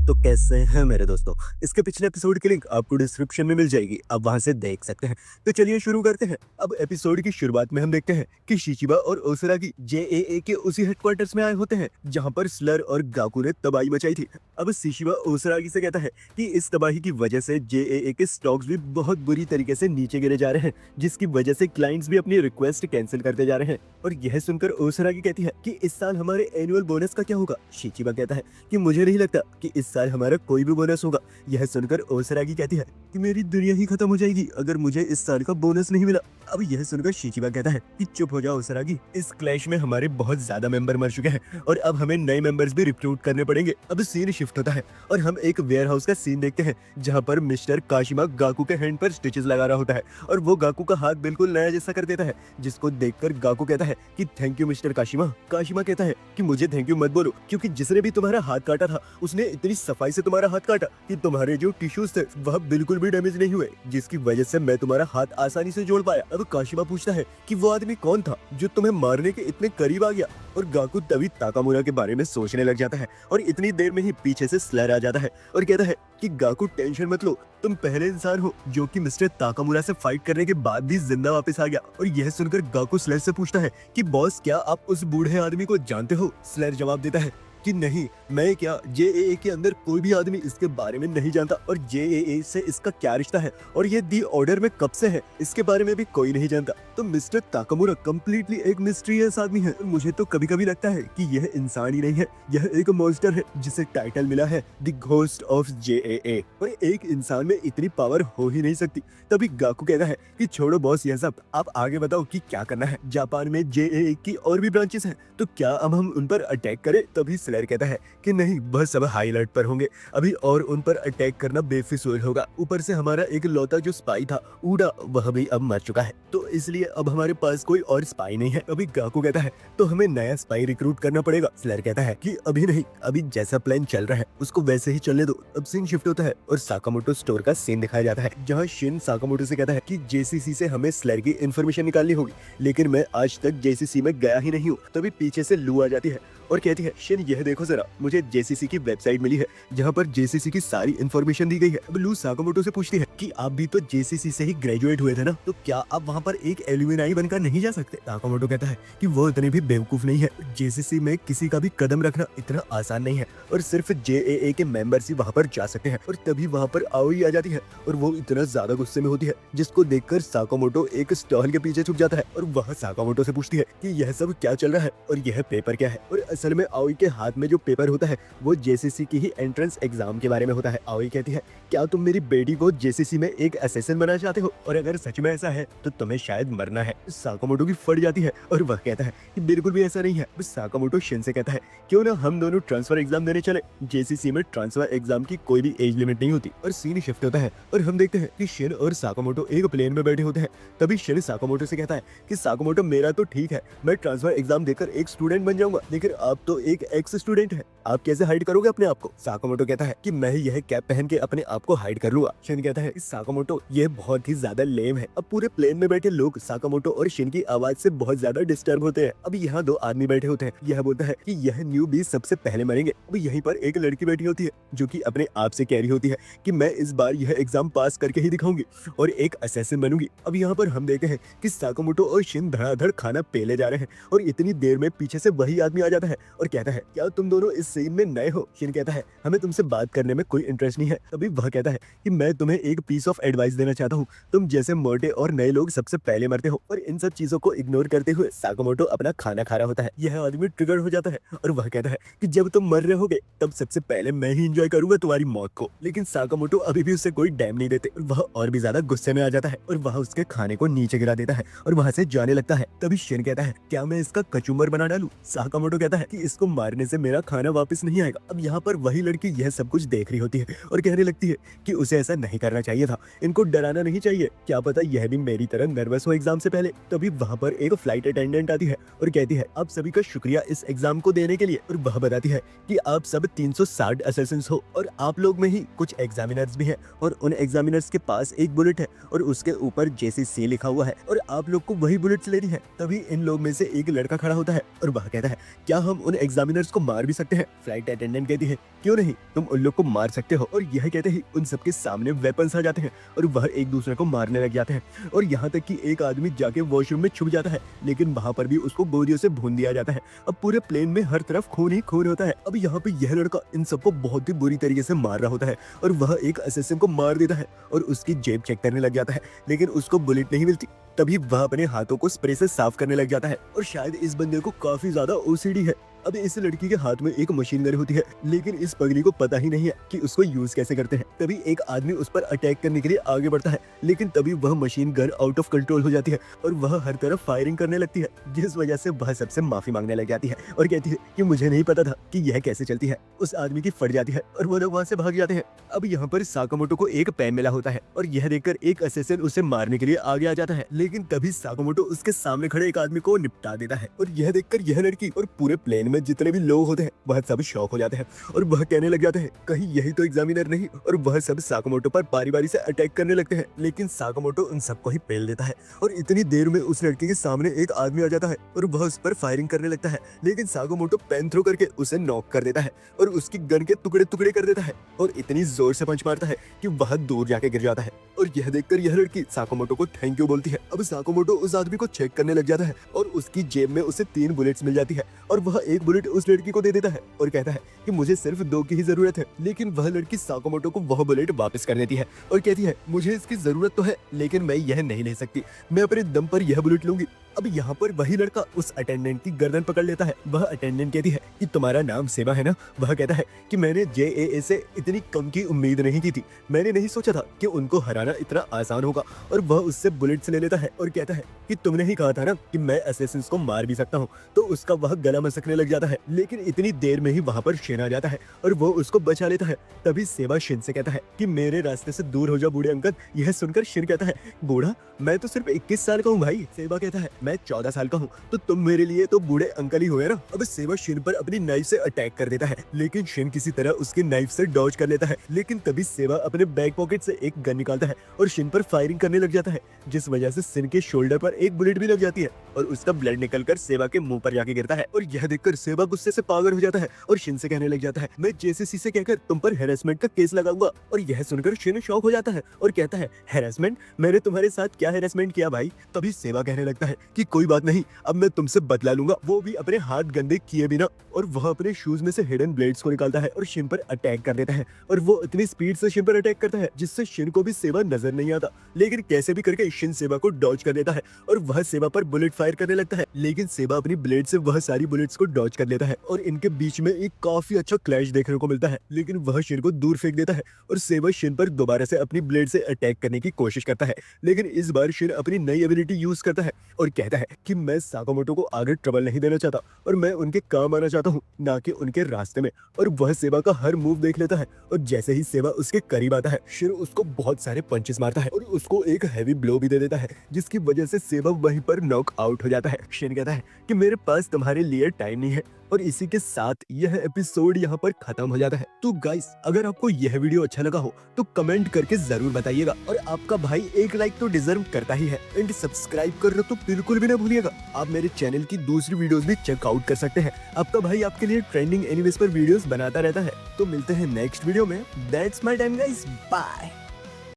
तो कैसे हैं मेरे दोस्तों। इसके पिछले एपिसोड की लिंक आपको डिस्क्रिप्शन में मिल जाएगी, आप वहां से देख सकते हैं। तो चलिए शुरू करते हैं। अब एपिसोड की शुरुआत में हम देखते हैं कि शिचिबा और ओसरागी जेएए के उसी हेडक्वार्टर्स में आए होते हैं जहां पर स्लर और गाकू ने तबाही मचाई थी। अब शिचिबा ओसरागी से कहता है कि इस तबाही की वजह से जेएए के स्टॉक्स भी बहुत बुरी तरीके से नीचे गिरे जा रहे हैं, जिसकी वजह से क्लाइंट्स भी अपनी रिक्वेस्ट कैंसिल करते जा रहे हैं। और यह सुनकर ओसरागी कहती है कि इस साल हमारे एनुअल बोनस का क्या होगा। शिचिबा कहता है कि मुझे नहीं लगता कि इस साल हमारा कोई भी बोनस होगा। यह सुनकर ओसरागी कहती है कि मेरी दुनिया ही खत्म हो जाएगी अगर मुझे इस साल का बोनस नहीं मिला। अब यह सुनकर शिचिबा कहता है कि चुप हो जाओ ओसरागी, इस क्लैश में हमारे बहुत ज्यादा मेंबर मर चुके हैं और अब हमें नए मेंबर्स भी रिक्रूट करने पड़ेंगे। अब सीन शिफ्ट होता है और हम एक वेयर हाउस का सीन देखते हैं जहाँ पर मिस्टर काशिमा गाकू के हैंड पर स्टिचेस लगा रहा होता है और वो गाकू का हाथ बिल्कुल नया जैसा कर देता है, जिसको देखकर गाकू कहता है कि थैंक यू मिस्टर काशिमा। काशिमा कहता है कि मुझे थैंक यू मत बोलो, क्योंकि जिसने भी तुम्हारा हाथ काटा था उसने इतनी सफाई से तुम्हारा हाथ काटा कि तुम्हारे जो टिश्यूज थे वह बिल्कुल भी डैमेज नहीं हुए, जिसकी वजह से मैं तुम्हारा हाथ आसानी से जोड़ पाया। अब काशिमा पूछता है कि वो आदमी कौन था जो तुम्हें मारने के इतने करीब आ गया, और गाकू तभी ताकामुरा के बारे में सोचने लग जाता है और इतनी देर में ही पीछे से स्लर आ जाता है और कहता है कि गाकू टेंशन मत लो, तुम पहले इंसान हो जो कि मिस्टर ताकामुरा से फाइट करने के बाद भी जिंदा वापस आ गया। और यह सुनकर गाकू स्लर से पूछता है कि बॉस क्या आप उस बूढ़े आदमी को जानते हो। स्लर जवाब देता है कि नहीं, मैं क्या, जेएए के अंदर कोई भी आदमी इसके बारे में नहीं जानता और जेएए से इसका क्या रिश्ता है और ये दी ऑर्डर में कब से है इसके बारे में भी कोई नहीं जानता। तो मिस्टर ताकामुरा कम्प्लीटली एक मिस्टीरियस आदमी है। मुझे तो कभी कभी लगता है कि यह इंसान ही नहीं है, यह एक मॉन्स्टर है जिसे टाइटल मिला है द घोस्ट ऑफ जेएए, और एक इंसान में इतनी पावर हो ही नहीं सकती। तभी गाकू कहता है कि छोड़ो बॉस यह सब, आप आगे बताओ कि क्या करना है। जापान में जेएए की और भी ब्रांचेस हैं, तो क्या अब हम उन पर अटैक करें। तभी स्लर कहता है कि नहीं, बस सब हाई अलर्ट पर होंगे अभी और उन पर अटैक करना बेफिजूल होगा। ऊपर से हमारा एक लौता जो स्पाई था ऊडा, वह भी अब मर चुका है, तो इसलिए अब हमारे पास कोई और स्पाई नहीं है। अभी गाकू कहता है तो हमें नया स्पाई रिक्रूट करना पड़ेगा। स्लर कहता है कि अभी नहीं, अभी जैसा प्लान चल रहा है उसको वैसे ही चलने दो। अब सीन शिफ्ट होता है और साकामोटो स्टोर का सीन दिखाया जाता है जहाँ शिन साकामोटो से कहता है कि जेसीसी से हमें स्लर की इन्फॉर्मेशन निकालनी होगी, लेकिन मैं आज तक जेसीसी में गया ही नहीं हूँ। तभी पीछे से लू आ जाती है और कहती है शिन यह देखो जरा, मुझे जेसीसी की वेबसाइट मिली है जहाँ पर जेसीसी की सारी इन्फॉर्मेशन दी गई है। अब लू साकामोटो से पूछती है कि आप भी तो जेसीसी से ही ग्रेजुएट हुए थे ना, तो क्या आप वहाँ पर एक एल्यूमिनाई बनकर नहीं जा सकते। साकामोटो कहता है कि वो इतने भी बेवकूफ नहीं है, जेसीसी में किसी का भी कदम रखना इतना आसान नहीं है और सिर्फ जेएए के मेंबर्स ही वहाँ पर जा सकते हैं। और तभी वहाँ पर आओई आ जाती है और वो इतना ज्यादा गुस्से में होती है जिसको देखकर साकामोटो एक स्टॉल के पीछे छुप जाता है और वह साकामोटो से पूछती है कि यह सब क्या चल रहा है और यह पेपर क्या है। और असल में आओई के हाथ में जो पेपर होता है वो जेसीसी की ही एंट्रेंस एग्जाम के बारे में होता है। आओई कहती है क्या तुम मेरी बेटी को जेसीसी में एक असिस्टेंट बनाना चाहते हो, और अगर सच में ऐसा है तो तुम्हें शायद मरना है। साकामोटो की फट जाती है और वह कहता है कि बिल्कुल भी ऐसा नहीं है। साकामोटो शिन से कहता है क्यों ना हम दोनों ट्रांसफर एग्जाम देने चले, जेसीसी में ट्रांसफर एग्जाम की कोई भी एज लिमिट नहीं होती। और सीन शिफ्ट होता है और हम देखते हैं कि शिन और साकामोटो एक प्लेन में बैठे होते हैं। तभी शिन साकामोटो से कहता है कि साकामोटो मेरा तो ठीक है, मैं ट्रांसफर एग्जाम देकर एक स्टूडेंट बन जाऊंगा, लेकिन आप तो एक एक्स स्टूडेंट है, आप कैसे हाइड करोगे अपने आप को। साकामोटो कहता है कि मैं यह कैप पहन के अपने आप को हाइड कर लूंगा। शिन कहता है साकामोटो ये बहुत ही ज्यादा लेम है। अब पूरे प्लेन में बैठे लोग साकामोटो और शिन की आवाज से बहुत ज्यादा डिस्टर्ब होते हैं। अब यहाँ दो आदमी बैठे होते हैं, यह बोलता है कि यह न्यू बी सबसे पहले मरेंगे। अब यहीं पर एक लड़की बैठी होती है जो कि अपने आप से कह रही होती है कि मैं इस बार यह एग्जाम पास करके ही दिखाऊंगी और एक असैसिन बनूंगी। अब यहाँ पर हम देखते हैं कि साकामोटो और शिन धड़ाधड़ खाना पेले जा रहे हैं और इतनी देर में पीछे से वही आदमी आ जाता है और कहता है क्या तुम दोनों इस सीन में नए हो। शिन कहता है हमें तुमसे बात करने में कोई इंटरेस्ट नहीं है। तभी वह कहता है कि मैं तुम्हें एक पीस ऑफ एडवाइस देना चाहता हूँ, तुम जैसे मोटे और नए लोग सबसे पहले मरते हो। और इन सब चीजों को इग्नोर करते हुए साकामोटो अपना खाना खा रहा होता है। यह आदमी ट्रिगर हो जाता है और वह कहता है कि जब तुम मर रहे होगे तब सबसे पहले मैं ही एंजॉय करूंगा तुम्हारी मौत को। लेकिन साकामोटो अभी भी उससे कोई डैम नहीं देते, वह और भी ज्यादा गुस्से में आ जाता है और वह उसके खाने को नीचे गिरा देता है और वहां से जाने लगता है। तभी शिन कहता है क्या मैं इसका कचूमर बना डालूं। साकामोटो कहता है कि इसको मारने से मेरा खाना वापस नहीं आएगा। अब यहाँ पर वही लड़की यह सब कुछ देख रही होती है और कहने लगती है कि उसे ऐसा नहीं करना चाहिए था, इनको डराना नहीं चाहिए, क्या पता यह भी मेरी तरह नर्वस हो एग्जाम से पहले। तभी वहाँ पर एक फ्लाइट अटेंडेंट आती है और कहती है आप सभी का शुक्रिया इस एग्जाम को देने के लिए। और वह बताती है कि आप सब 360 असेसिन्स हो और आप लोग में ही कुछ एग्जामिनर्स भी हैं और उन एग्जामिनर्स के पास एक बुलेट है और उसके ऊपर जेसीसी लिखा हुआ है और आप लोग को वही बुलेट्स लेनी है। तभी इन लोग में से एक लड़का खड़ा होता है और वह कहता है क्या हम हम उन एग्जामिनर्स को मार भी सकते हैं। फ्लाइट अटेंडेंट कहती है क्यों नहीं, तुम उन लोग को मार सकते हो। और यह कहते ही उन सबके सामने वेपन्स आ जाते हैं और वह एक दूसरे को मारने लग जाते हैं और यहाँ तक कि एक आदमी जाके वॉशरूम में छुप जाता है, लेकिन वहां पर भी उसको गोलियों से भून दिया जाता है। अब पूरे प्लेन में हर तरफ खून ही खून होता है। अब यहाँ पे यह लड़का इन सबको बहुत ही बुरी तरीके से मार रहा होता है और वह एक असिस्टेंट को मार देता है और उसकी जेब चेक करने लग जाता है, लेकिन उसको बुलेट नहीं मिलती। तभी वह अपने हाथों को स्प्रे से साफ करने लग जाता है और शायद इस बंदे को काफी ज्यादा ओसीडी है। अब इस लड़की के हाथ में एक मशीन गन होती है, लेकिन इस पगली को पता ही नहीं है कि उसको यूज कैसे करते हैं। तभी एक आदमी उस पर अटैक करने के लिए आगे बढ़ता है, लेकिन तभी वह machine gun out of control हो जाती है और वह हर तरफ फायरिंग करने लगती है, जिस वजह से वह सबसे माफी मांगने लग जाती है और कहती है कि मुझे नहीं पता था कि यह कैसे चलती है। उस आदमी की फट जाती है और वो लोग वहां से भाग जाते हैं। अब यहाँ पर साकामोटो को एक पेन मिला होता है और यह देखकर एक असिस्टेंट उसे मारने के लिए आगे आ जाता है, लेकिन तभी साकामोटो उसके सामने खड़े एक आदमी को निपटा देता है। और यह देखकर यह लड़की और पूरे प्लेन में जितने भी लोग होते हैं वह सब शॉक हो जाते हैं और वह कहने लग जाते हैं कहीं यही तो एग्जामिनर नहीं, और वह सब साकामोटो पर बारी बारी से अटैक करने लगते हैं, लेकिन साकामोटो उन सबको ही पेल देता है। और इतनी देर में उस लड़की के सामने एक आदमी आ जाता है और वह उस पर फायरिंग करने लगता है, लेकिन साकामोटो पेन थ्रो करके उसे नॉक कर देता है और उसकी गन के टुकड़े टुकड़े कर देता है और इतनी जोर से पंच मारता है कि वह दूर जाके गिर जाता है। और यह देखकर यह लड़की साकामोटो को थैंक यू बोलती है। अब साकामोटो उस आदमी को चेक करने लग जाता है और उसकी जेब में उसे 3 बुलेट्स मिल जाती है और वह एक बुलेट उस लड़की को दे देता है और कहता है कि मुझे सिर्फ 2 की ही जरूरत है, लेकिन वह लड़की साकामोटो को वह बुलेट वापस कर देती है और कहती है मुझे इसकी जरूरत तो है, लेकिन मैं यह नहीं ले सकती, मैं अपने दम पर यह बुलेट लूंगी। अब यहाँ पर वही लड़का उस अटेंडेंट की गर्दन पकड़ लेता है। वह अटेंडेंट कहती है कि तुम्हारा नाम सेवा है ना। वह कहता है कि मैंने JAA से इतनी कम की उम्मीद नहीं की थी, मैंने नहीं सोचा था कि उनको हराना इतना आसान होगा। और वह उससे बुलेट्स ले लेता है और कहता है कि तुमने ही कहा था ना कि मैं असैसिन्स को मार भी सकता हूँ। तो उसका वह गला मसकने लग जाता है, लेकिन इतनी देर में ही वहां पर शिन आ जाता है और वो उसको बचा लेता है। तभी सेवा शिन से कहता है कि मेरे रास्ते से दूर हो जाओ बूढ़े अंकल। यह सुनकर शिन कहता है बूढ़ा, मैं तो सिर्फ 21 साल का हूँ भाई। सेवा कहता है मैं 14 साल का हूँ, तो तुम मेरे लिए तो बूढ़े अंकल ही हुए ना। अब सेवा शिन पर अपनी नाइफ से अटैक कर देता है, लेकिन शिन किसी तरह उसकी नाइफ से डॉज कर लेता है। लेकिन तभी सेवा अपने बैक पॉकेट से एक गन निकालता है और शिन पर फायरिंग करने लग जाता है, जिस वजह से शिन के शोल्डर पर एक बुलेट भी लग जाती है और उसका ब्लड निकलकर सेवा के मुंह पर जाके गिरता है। और यह देखकर सेवा गुस्से से पागल हो जाता है और शिन से कहने लग जाता है मैं JCC से कहकर तुम पर हैरेसमेंट का केस लगाऊंगा। और यह सुनकर शिन शॉक हो जाता है और कहता है हैरेसमेंट? मैंने तुम्हारे साथ क्या हैरेसमेंट किया भाई? तभी सेवा कहने लगता है कि कोई बात नहीं, अब मैं तुमसे बदला लूंगा, वो भी अपने हाथ गंदे किए बिना। और वह अपने शूज में से हिडन ब्लेड्स को निकालता है और शिन पर अटैक कर देता है और वो इतनी स्पीड से शिन पर अटैक करता है जिससे शिन को भी सेवा नजर नहीं आता, लेकिन कैसे भी करके शिन सेवा को डॉज कर देता है और वह सेवा पर बुलेट फायर करने लगता है, लेकिन सेवा अपनी ब्लेड से वह सारी बुलेट्स को डॉज कर लेता है और इनके बीच में एक काफी अच्छा क्लैश देखने को मिलता है। लेकिन वह शिन को दूर फेंक देता है और सेवा शिन पर दोबारा से अपनी ब्लेड से अटैक करने की कोशिश करता है, लेकिन इस बार शिन अपनी नई एबिलिटी यूज करता है और कहता है कि मैं साकामोटो को आगे ट्रबल नहीं देना चाहता और मैं उनके काम आना चाहता हूँ, ना कि उनके रास्ते में। और वह सेवा का हर मूव देख लेता है और जैसे ही सेवा उसके करीब आता है शिन उसको बहुत सारे पंचेस मारता है और उसको एक हैवी ब्लो भी दे देता है, जिसकी वजह से सेवा वहीं पर नॉक आउट हो जाता है। शिन कहता है कि मेरे पास तुम्हारे लिए टाइम नहीं है और इसी के साथ यह एपिसोड यहाँ पर खत्म हो जाता है। तो गाइस, अगर आपको यह वीडियो अच्छा लगा हो तो कमेंट करके जरूर बताइएगा और आपका भाई एक लाइक तो डिजर्व करता ही है। एंड सब्सक्राइब करना तो बिल्कुल भी ना भूलिएगा। आप मेरे चैनल की दूसरी वीडियोस भी चेकआउट कर सकते हैं। आपका भाई आपके लिए ट्रेंडिंग एनिमेस पर वीडियोस बनाता रहता है। तो मिलते हैं नेक्स्ट वीडियो में। That's my time guys, bye.